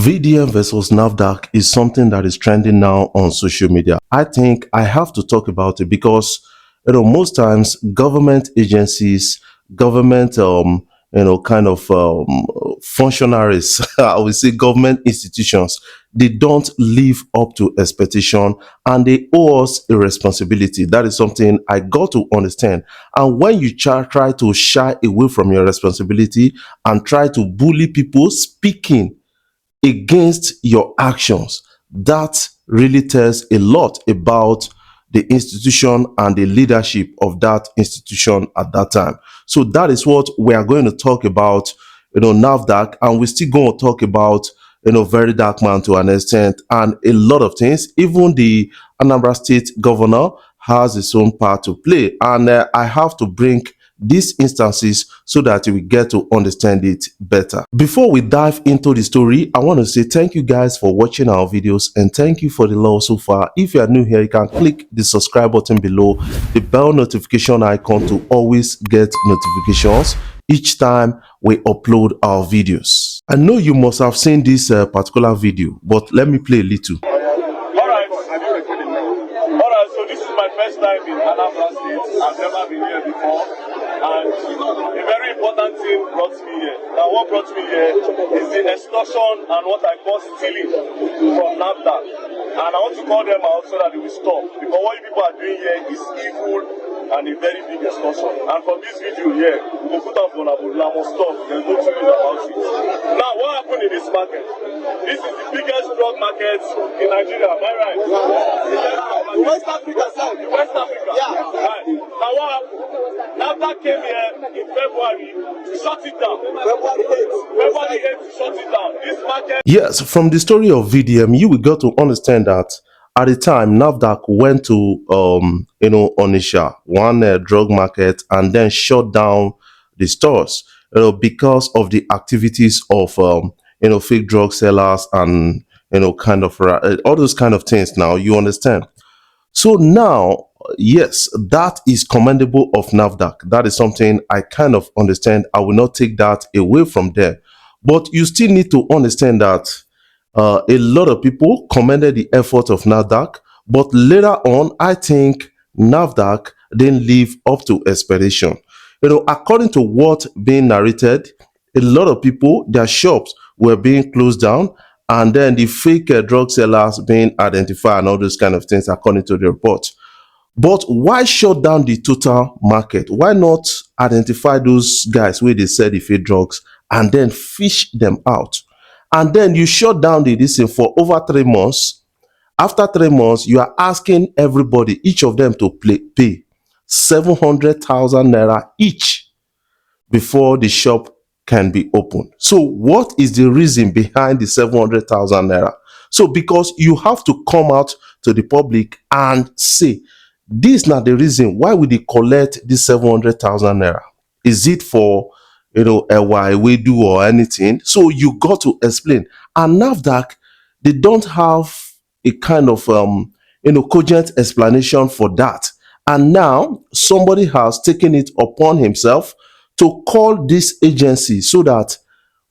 VDM versus Nafdac is something that is trending now on social media. I think I have to talk about it because most times government agencies, government functionaries, I would say government institutions, they don't live up to expectation and they owe us a responsibility. That is something I got to understand. And when you try to shy away from your responsibility and try to bully people speaking against your actions, that really tells a lot about the institution and the leadership of that institution at that time. So that is what we are going to talk about, Nafdac, and we're still going to talk about, VeryDarkMan to an extent, and a lot of things. Even the Anambra State governor has his own part to play, and I have to bring these instances so that we get to understand it better. Before we dive into the story, I want to say thank you guys for watching our videos and thank you for the love so far. If you are new here, you can click the subscribe button below, the bell notification icon to always get notifications each time we upload our videos. I know you must have seen this particular video, but let me play a little. Alright, so this is my first time in Anambra State. I've never been here before. And a very important thing brought me here. Now, what brought me here is the extortion and what I call stealing from Nafdac. And I want to call them out so that they will stop. Because what you people are doing here is evil and a very big extortion. And from this video here, we will put up on Abudula must stop. There's no two ways about it. Now, what happened in this market? This is the biggest drug market in Nigeria. Am I right? West Africa, sir. West Africa. Yeah. Right. Now, what happened? Nafdac came here in February to shut it down. February 8th to shut it down. This market. Yes, from the story of VDM, you will get to understand that at the time, Nafdac went to, Onisha, one drug market, and then shut down the stores, because of the activities of, fake drug sellers and, all those kind of things. Now, you understand. So now, yes, that is commendable of Nafdac. That is something I kind of understand. I will not take that away from there. But you still need to understand that a lot of people commended the effort of Nafdac, but later on, I think Nafdac didn't live up to expectation. According to what being narrated, a lot of people, their shops were being closed down, and then the fake drug sellers being identified and all those kind of things, according to the report. But why shut down the total market? Why not identify those guys where they said the fake drugs and then fish them out? And then you shut down the this thing for over 3 months. After 3 months, you are asking everybody, each of them, to pay 700,000 naira each before the shop can be opened. So what is the reason behind the 700,000 naira? So because you have to come out to the public and say, this is not the reason why we collect this 700,000 naira. Is it for a why we do or anything? So you got to explain. And Nafdac, they don't have a kind of cogent explanation for that. And now somebody has taken it upon himself to call this agency so that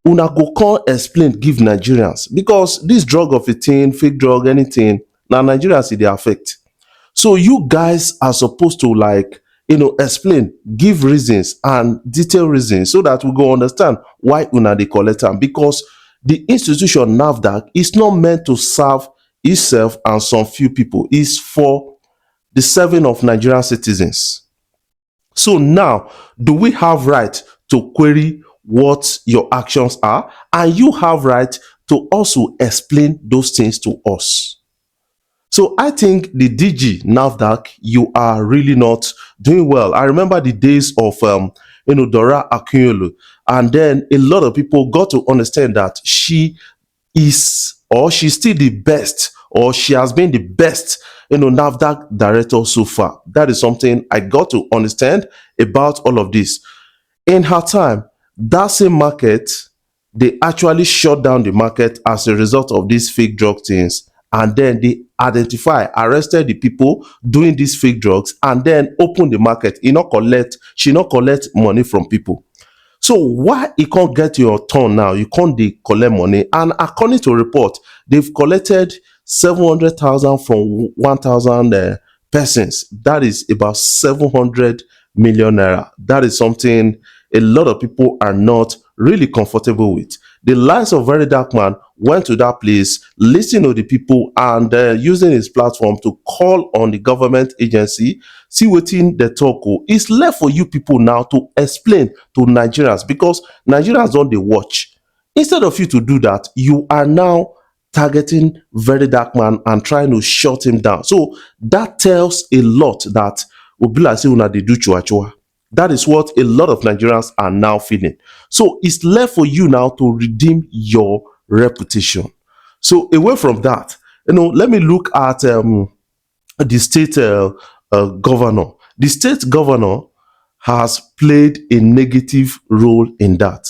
una go come explain, give Nigerians, because this drug of a thing, fake drug, anything, now Nigerians they affect. So you guys are supposed to explain, give reasons and detailed reasons so that we go understand why una they collect them, because the institution Nafdac is not meant to serve itself and some few people. It's for the serving of Nigerian citizens. So now, do we have right to query what your actions are? And you have right to also explain those things to us. So I think the DG Nafdac, you are really not doing well. I remember the days of Dora Akunyolu, and then a lot of people got to understand that she is, or she's still the best, or she has been the best Nafdac director so far. That is something I got to understand about all of this. In her time, that same market, they actually shut down the market as a result of these fake drug things. And then they arrested the people doing these fake drugs, and then opened the market. She not collect money from people. So why you can't get your turn now? You can't dey collect money. And according to report, they've collected 700,000 from 1,000 persons. That is about 700 million naira. That is something a lot of people are not really comfortable with. The likes of VeryDarkMan went to that place, listening to the people, and using his platform to call on the government agency, see wetin the talk. It's left for you people now to explain to Nigerians, because Nigerians don dey watch. Instead of you to do that, you are now targeting VeryDarkMan and trying to shut him down. So that tells a lot that obi like say una dey do chua chua. That is what a lot of Nigerians are now feeling. So it's left for you now to redeem your reputation. So away from that, let me look at the state governor. The state governor has played a negative role in that.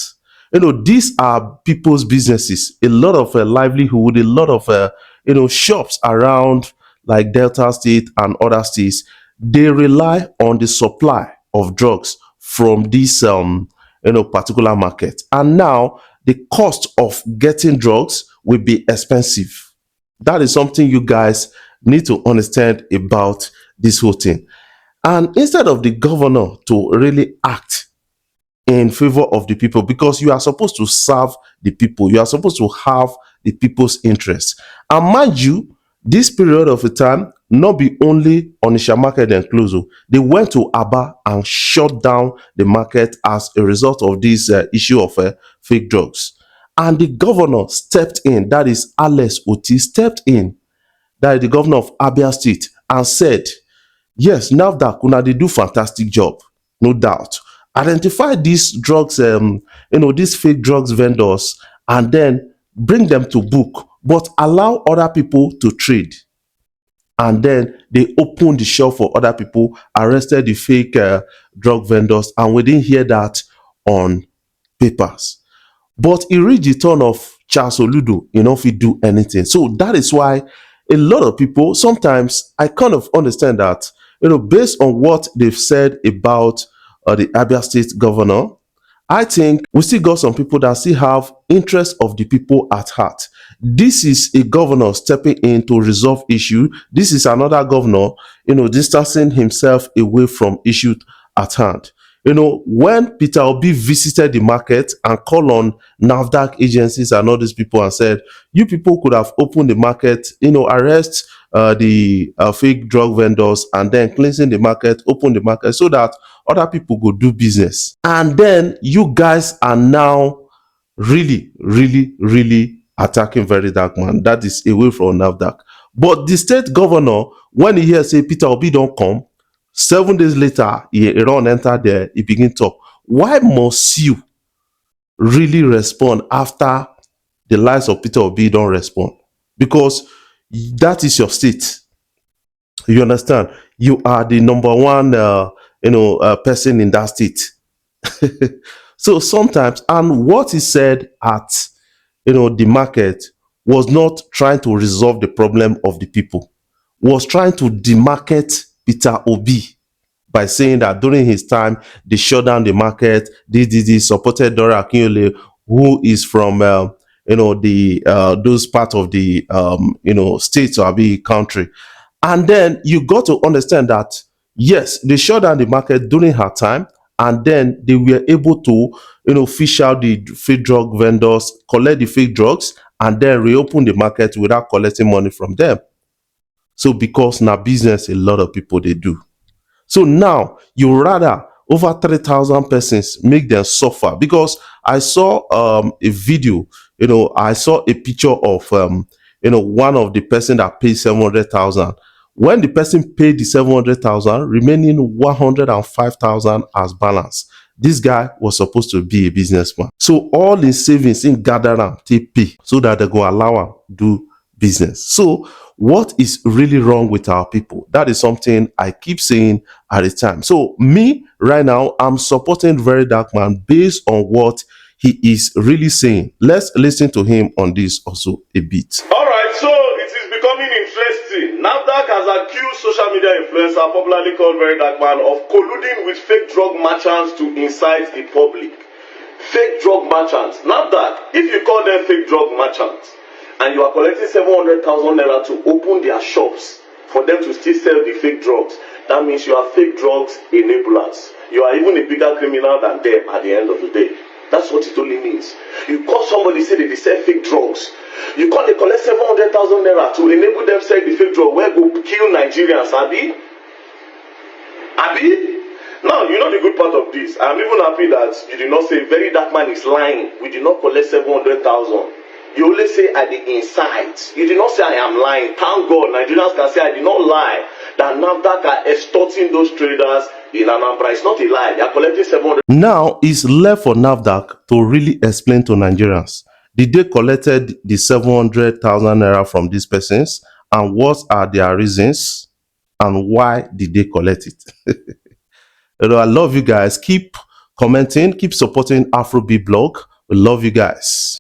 These are people's businesses, a lot of livelihood, a lot of shops around like Delta State and other states. They rely on the supply of drugs from this particular market, and now the cost of getting drugs will be expensive. That is something you guys need to understand about this whole thing. And instead of the governor to really act in favor of the people, because you are supposed to serve the people, you are supposed to have the people's interests. And mind you, this period of the time, not be only Onisha market and close. They went to Aba and shut down the market as a result of this issue of fake drugs. And the governor stepped in, that is Alex Oti stepped in, that is the governor of Abia State, and said, yes, Nafdac, una dey do fantastic job, no doubt. Identify these drugs, these fake drugs vendors, and then bring them to book, but allow other people to trade. And then they opened the shop for other people, arrested the fake drug vendors, and we didn't hear that on papers. But it reached the turn of Charles Oludo, if he do anything. So that is why a lot of people, sometimes I kind of understand that, based on what they've said about the Abia State governor, I think we still got some people that still have interest of the people at heart. This is a governor stepping in to resolve issue. This is another governor, distancing himself away from issue at hand. When Peter Obi visited the market and called on Nafdac agencies and all these people and said, you people could have opened the market, arrest the fake drug vendors and then cleansing the market, open the market so that other people go do business. And then you guys are now really, really, really attacking VeryDarkMan. That is away from Nafdac. But the state governor, when he hears say Peter Obi don't come, 7 days later, he run enter there, he begin talk. Why must you really respond after the likes of Peter Obi don't respond? Because that is your state. You understand? You are the number one, person in that state. So sometimes, and what he said at, the market was not trying to resolve the problem of the people, was trying to demarket Peter Obi by saying that during his time they shut down the market. This supported Dora Akinyele, who is from those part of the states or the country. And then you got to understand that yes, they shut down the market during her time, and then they were able to fish out the fake drug vendors, collect the fake drugs, and then reopen the market without collecting money from them. So because now business a lot of people they do. So now you rather over 3,000 persons make them suffer, because I saw a video, I saw a picture of one of the person that paid 700,000. When the person paid the 700,000, remaining 105,000 as balance. This guy was supposed to be a businessman. So all his savings in gather am take pay so that they go allow him do business. So what is really wrong with our people? That is something I keep saying at the time. So me right now, I'm supporting VeryDarkMan based on what he is really saying. Let's listen to him on this also a bit. All right, so it is becoming interesting. Nafdac has accused social media influencer, popularly called VeryDarkMan, of colluding with fake drug merchants to incite the public. fake drug merchants. Nafdac, if you call them fake drug merchants and you are collecting 700,000 naira to open their shops for them to still sell the fake drugs, that means you are fake drugs enablers. You are even a bigger criminal than them at the end of the day. That's what it only means. You call somebody say they sell fake drugs. You call they collect 700,000 naira to enable them sell the fake drug. Where go kill Nigerians, Abi? Abi? Now, you know the good part of this. I'm even happy that you did not say VeryDarkMan is lying. We did not collect 700,000. You only say at the inside. You did not say I am lying. Thank God, Nigerians can say I did not lie. That Nafdac are extorting those traders in Anambra. It's not a lie. They are collecting 700. Now it's left for Nafdac to really explain to Nigerians. Did they collected the 700,000 naira from these persons, and what are their reasons, and why did they collect it? I love you guys. Keep commenting, keep supporting Afrobeat blog. We love you guys.